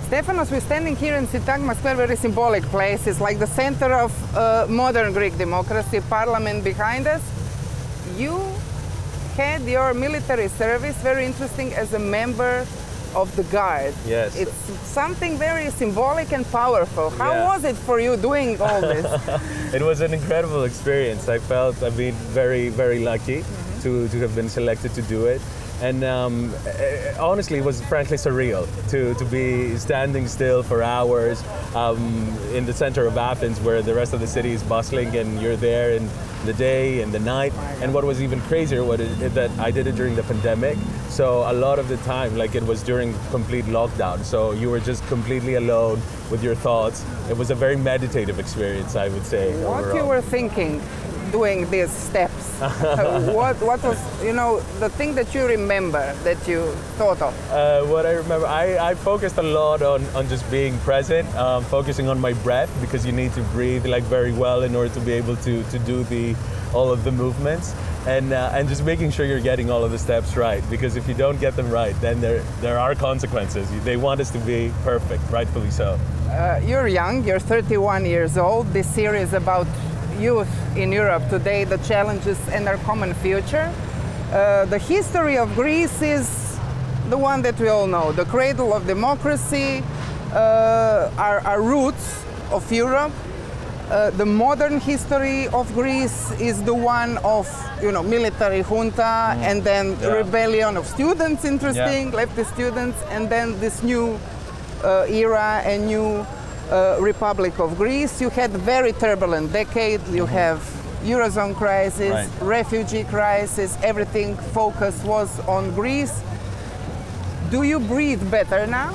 Stefanos, we're standing here in Syntagma Square, very symbolic place. It's like the center of modern Greek democracy, parliament behind us. You had your military service, very interesting, as a member of the Guard. Yes. It's something very symbolic and powerful. How Yeah. was it for you doing all this? It was an incredible experience. I've been very, very lucky to have been selected to do it. And honestly, it was frankly surreal to be standing still for hours in the center of Athens, where the rest of the city is bustling, and you're there in the day and the night. And what was even crazier was that I did it during the pandemic. So a lot of the time, like, it was during complete lockdown. So you were just completely alone with your thoughts. It was a very meditative experience, I would say. What overall. you were thinking doing these steps? What was, you know, the thing that you remember, that you thought of? What I remember, I focused a lot on just being present, focusing on my breath, because you need to breathe like very well in order to be able to do all of the movements, and just making sure you're getting all of the steps right, because if you don't get them right, then there are consequences. They want us to be perfect, rightfully so. You're young, you're 31 years old. This series about youth in Europe today, the challenges and our common future. The history of Greece is the one that we all know, the cradle of democracy, our roots of Europe. The modern history of Greece is the one of, you know, military junta, and then rebellion of students, interesting, leftist students, and then this new era and new Republic of Greece. You had very turbulent decade. You have Eurozone crisis, refugee crisis, everything focus was on Greece. Do you breathe better now?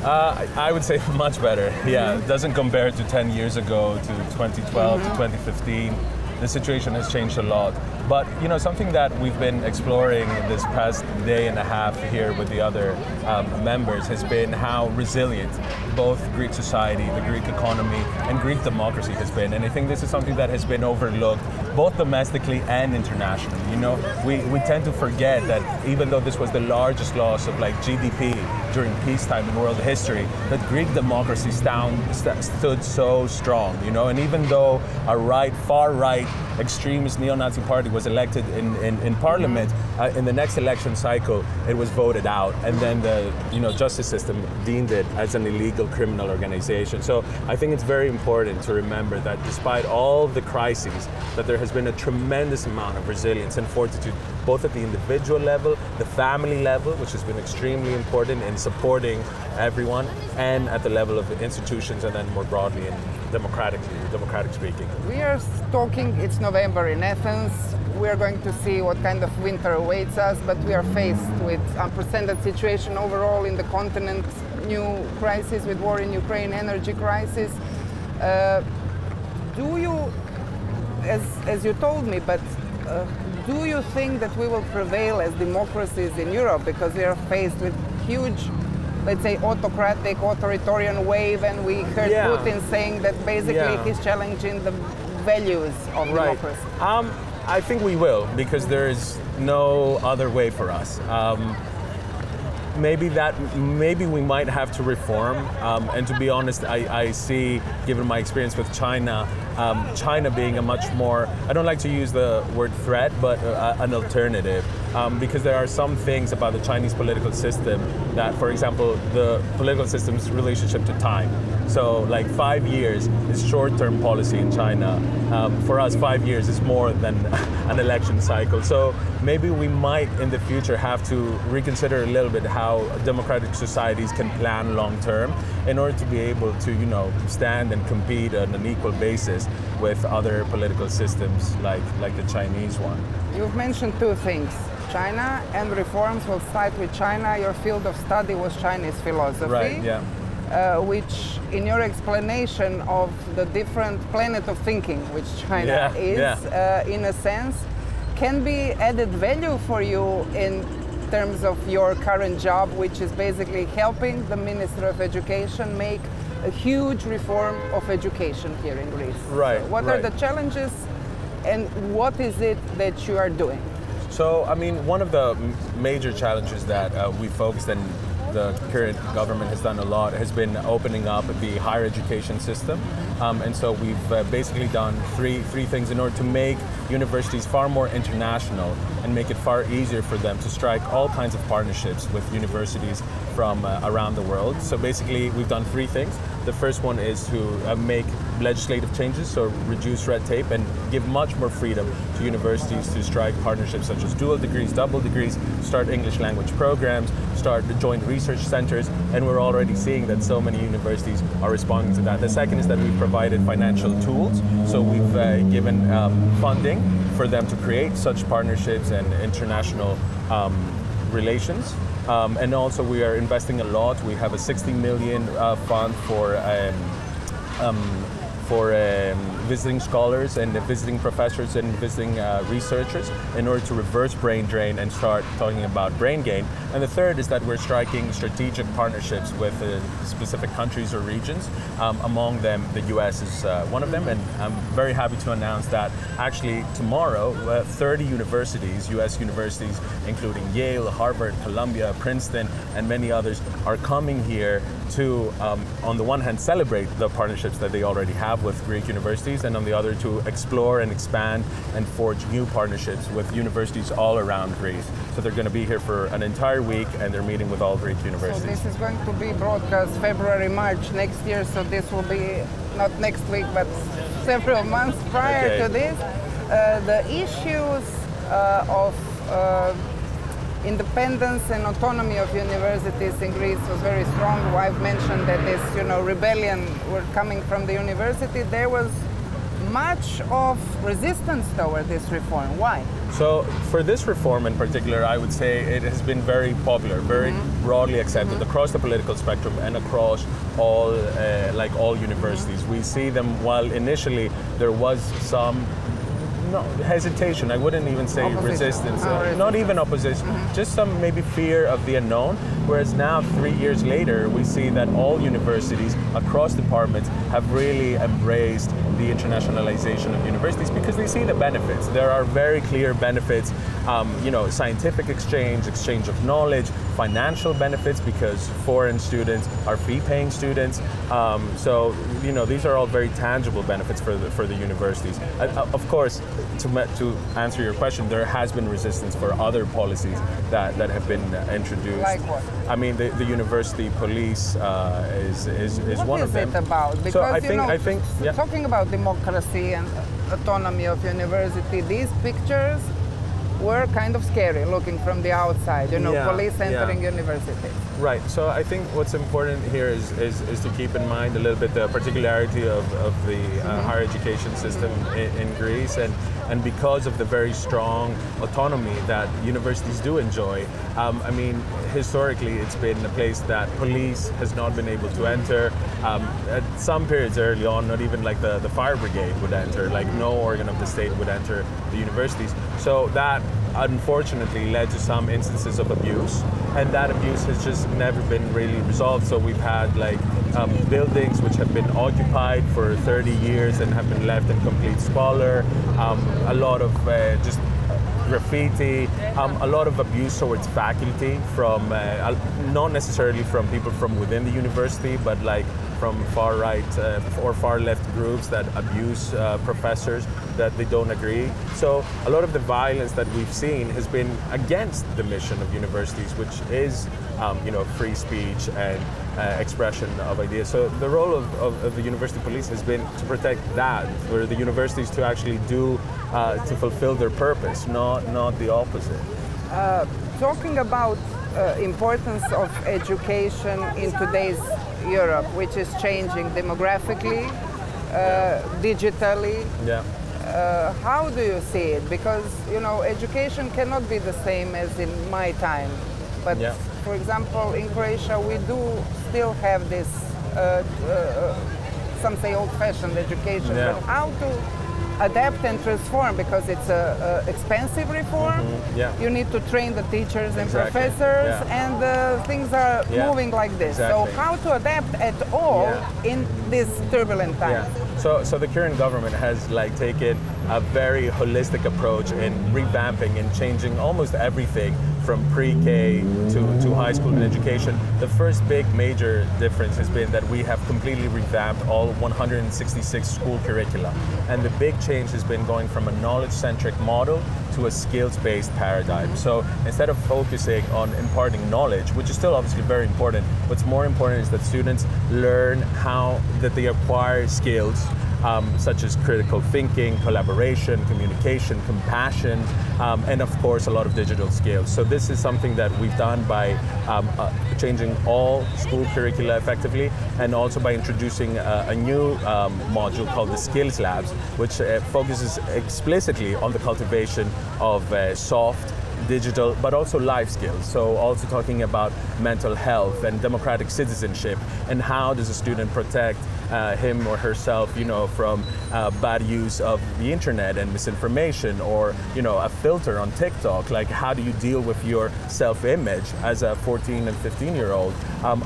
I would say much better. Yeah, it doesn't compare to 10 years ago, to 2012, to 2015. The situation has changed a lot. But, you know, something that we've been exploring this past day and a half here with the other members has been how resilient both Greek society, the Greek economy, and Greek democracy has been. And I think this is something that has been overlooked, both domestically and internationally. You know, we tend to forget that even though this was the largest loss of like GDP during peacetime in world history, that Greek democracy stood so strong, you know, and even though a far right extremist neo-Nazi party was elected in parliament, in the next election cycle, it was voted out, and then the justice system deemed it as an illegal criminal organization. So I think it's very important to remember that despite all the crises, that there has been a tremendous amount of resilience and fortitude, both at the individual level, the family level, which has been extremely important in supporting everyone, and at the level of the institutions, and then more broadly in democratic speaking. We are talking, it's November in Athens. We are going to see what kind of winter awaits us, but we are faced with unprecedented situation overall in the continent, new crisis with war in Ukraine, energy crisis. Do you, as you told me, but do you think that we will prevail as democracies in Europe, because we are faced with huge, let's say, autocratic, authoritarian wave, and we heard Putin saying that basically he's challenging the values of democracy? I think we will, because there is no other way for us. Maybe we might have to reform, and to be honest, I see, given my experience with China, China being a much more, I don't like to use the word threat, but an alternative, because there are some things about the Chinese political system that, for example, the political system's relationship to time. So like 5 years is short-term policy in China. For us, 5 years is more than an election cycle. So maybe we might in the future have to reconsider a little bit how democratic societies can plan long-term in order to be able to, stand and compete on an equal basis with other political systems like the Chinese one. You've mentioned two things, China and reforms. We'll start with China. Your field of study was Chinese philosophy. Right, yeah. Which, in your explanation of the different planet of thinking which China is, in a sense, can be added value for you in terms of your current job, which is basically helping the Minister of Education make a huge reform of education here in Greece. Right. So what are the challenges, and what is it that you are doing? So, I mean, one of the major challenges that we focused in the current government has done a lot has been opening up the higher education system. And so we've basically done three things in order to make universities far more international and make it far easier for them to strike all kinds of partnerships with universities from around the world. So basically we've done three things. The first one is to make legislative changes, so reduce red tape and give much more freedom to universities to strike partnerships such as dual degrees, double degrees, start English language programs, start joint research centers, and we're already seeing that so many universities are responding to that. The second is that we've provided financial tools, so we've given funding for them to create such partnerships and international relations. And also we are investing a lot. We have a 60 million fund for visiting scholars and visiting professors and visiting researchers in order to reverse brain drain and start talking about brain gain. And the third is that we're striking strategic partnerships with specific countries or regions. Among them, the US is one of them, and I'm very happy to announce that actually tomorrow, 30 universities, US universities, including Yale, Harvard, Columbia, Princeton, and many others, are coming here to, on the one hand, celebrate the partnerships that they already have with Greek universities, and on the other to explore and expand and forge new partnerships with universities all around Greece. So they're going to be here for an entire week, and they're meeting with all Greek universities. So this is going to be broadcast February, March next year, so this will be not next week but several months prior to this. The issues of independence and autonomy of universities in Greece was very strong. I've mentioned that this, rebellion were coming from the university. There was much of resistance toward this reform. Why? So for this reform in particular, I would say it has been very popular, very broadly accepted across the political spectrum and across all, all universities. We see them, while initially there was some hesitation, I wouldn't even say resistance, not even opposition, just some maybe fear of the unknown, whereas now 3 years later we see that all universities across departments have really embraced the internationalization of universities because they see the benefits. There are very clear benefits, scientific exchange of knowledge, financial benefits because foreign students are fee-paying students. So these are all very tangible benefits for the universities. Of course, to answer your question, there has been resistance for other policies that have been introduced. Like what? I mean, the university police is one of them. What is it about? Because so I think talking about democracy and autonomy of university, these pictures were kind of scary looking from the outside, police entering universities. Right, so I think what's important here is to keep in mind a little bit the particularity of the higher education system in Greece, and because of the very strong autonomy that universities do enjoy. I mean, historically it's been a place that police has not been able to enter. At some periods early on, not even like the fire brigade would enter, like no organ of the state would enter the universities. So that unfortunately led to some instances of abuse, and that abuse has just never been really resolved. So we've had buildings which have been occupied for 30 years and have been left in complete squalor, a lot of just graffiti, a lot of abuse towards faculty from, not necessarily from people from within the university, but from far right or far left groups that abuse professors that they don't agree. So a lot of the violence that we've seen has been against the mission of universities, which is free speech and expression of ideas. So the role of the university police has been to protect that, for the universities to actually to fulfill their purpose, not the opposite. Talking about importance of education in today's Europe, which is changing demographically, digitally. Yeah. How do you see it? Because education cannot be the same as in my time. But for example, in Croatia, we do still have this, some say old-fashioned education. But how to adapt and transform, because it's a expensive reform. You need to train the teachers and professors, and things are moving like this. So how to adapt at all in these turbulent times? So the current government has like taken a very holistic approach in revamping and changing almost everything from pre-K to high school and education. The first big major difference has been that we have completely revamped all 166 school curricula. And the big change has been going from a knowledge-centric model to a skills-based paradigm. So instead of focusing on imparting knowledge, which is still obviously very important, what's more important is that students learn how that they acquire skills such as critical thinking, collaboration, communication, compassion, and of course a lot of digital skills. So this is something that we've done by changing all school curricula effectively, and also by introducing a new module called the Skills Labs, which focuses explicitly on the cultivation of soft, digital, but also life skills. So also talking about mental health and democratic citizenship, and how does a student protect him or herself, from bad use of the internet and misinformation, or, a filter on TikTok. Like, how do you deal with your self-image as a 14 and 15-year-old,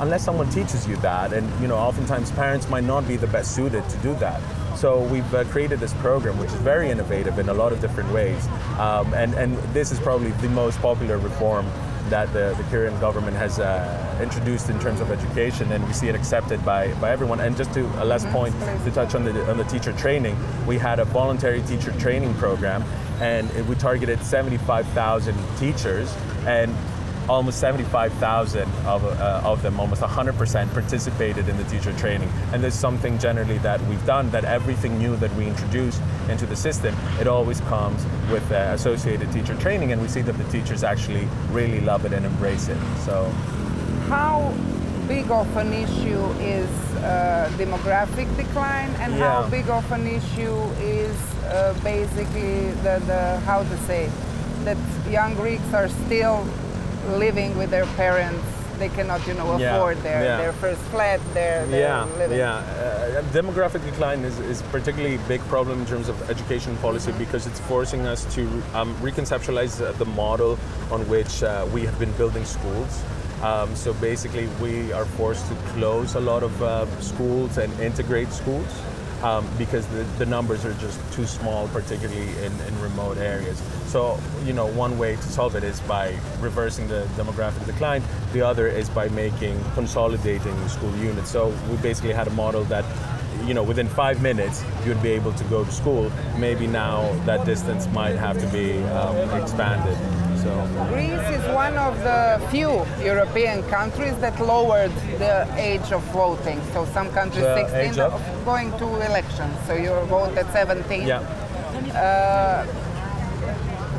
unless someone teaches you that? And, oftentimes parents might not be the best suited to do that. So we've created this program, which is very innovative in a lot of different ways. And this is probably the most popular reform that the current government has introduced in terms of education, and we see it accepted by everyone. And just to a last point, to touch on the teacher training, we had a voluntary teacher training program, and we targeted 75,000 teachers, and almost 75,000 of them, almost 100%, participated in the teacher training. And this is something generally that we've done, that everything new that we introduce into the system, it always comes with associated teacher training, and we see that the teachers actually really love it and embrace it. So, how big of an issue is demographic decline, and how big of an issue is basically how to say, that young Greeks are still living with their parents? They cannot, afford their first flat, their living. Demographic decline is particularly big problem in terms of education policy, because it's forcing us to reconceptualize the model on which we have been building schools. So basically, we are forced to close a lot of schools and integrate schools. Because the numbers are just too small, particularly in remote areas. So, one way to solve it is by reversing the demographic decline. The other is by consolidating school units. So we basically had a model that, within 5 minutes, you'd be able to go to school. Maybe now that distance might have to be expanded. So Greece is one of the few European countries that lowered the age of voting. So some countries 16 of going to elections. So you vote at 17. Yeah.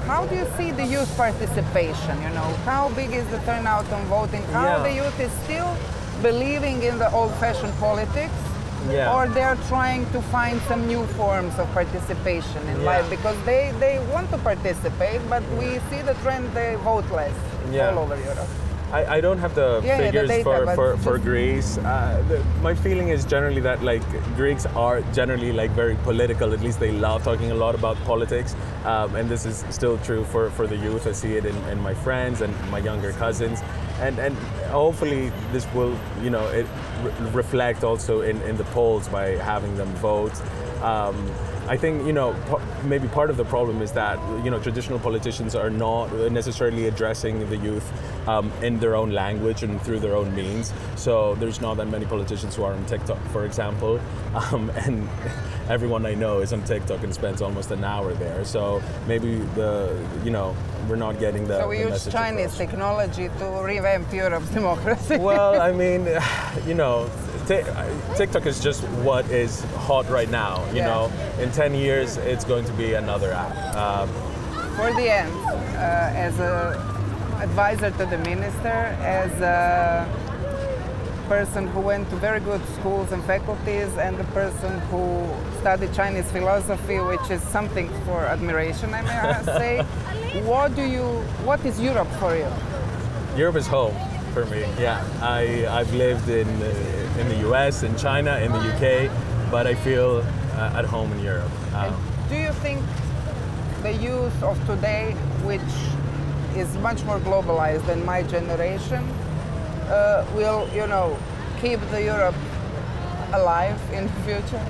How do you see the youth participation? How big is the turnout on voting? How the youth is still believing in the old-fashioned politics? Or they're trying to find some new forms of participation in life, because they want to participate, but we see the trend, they vote less all over Europe. I don't have the figures the data, for Greece. My feeling is generally that Greeks are generally very political. At least they love talking a lot about politics, and this is still true for the youth. I see it in my friends and my younger cousins, and hopefully this will reflect also in the polls by having them vote. I think, maybe part of the problem is that, traditional politicians are not necessarily addressing the youth in their own language and through their own means. So there's not that many politicians who are on TikTok, for example, and everyone I know is on TikTok and spends almost an hour there. So maybe we're not getting the. So we use Chinese technology to revamp Europe's democracy. Well, I mean, TikTok is just what is hot right now. In 10 years, it's going to be another app. For the end, as an advisor to the minister, as a person who went to very good schools and faculties, and a person who studied Chinese philosophy, which is something for admiration, I may say, what is Europe for you? Europe is home for me. Yeah, I've lived in the US, in China, in the UK, but I feel at home in Europe. Do you think the youth of today, which is much more globalized than my generation, will, keep the Europe alive in the future?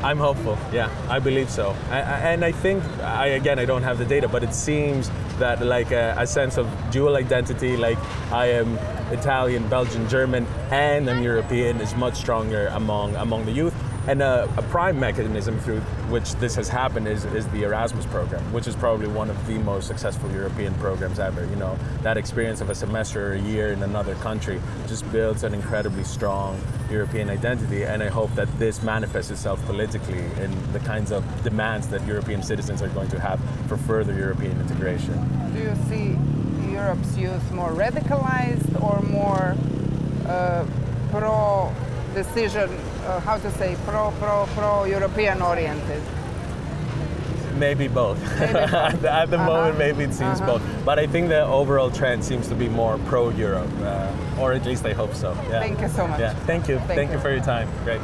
I'm hopeful, yeah, I believe so. And I think, again, I don't have the data, but it seems that like a sense of dual identity, like I am Italian, Belgian, German, and I'm European, is much stronger among the youth. And a prime mechanism through which this has happened is the Erasmus program, which is probably one of the most successful European programs ever. You know, that experience of a semester or a year in another country just builds an incredibly strong European identity, and I hope that this manifests itself politically in the kinds of demands that European citizens are going to have for further European integration. Do you see Europe's youth more radicalized or more pro-decision, pro-European oriented? Maybe both. At the moment, maybe it seems both. But I think the overall trend seems to be more pro-Europe, or at least I hope so. Yeah. Thank you so much. Yeah. Thank you. Thank you for your time. Great.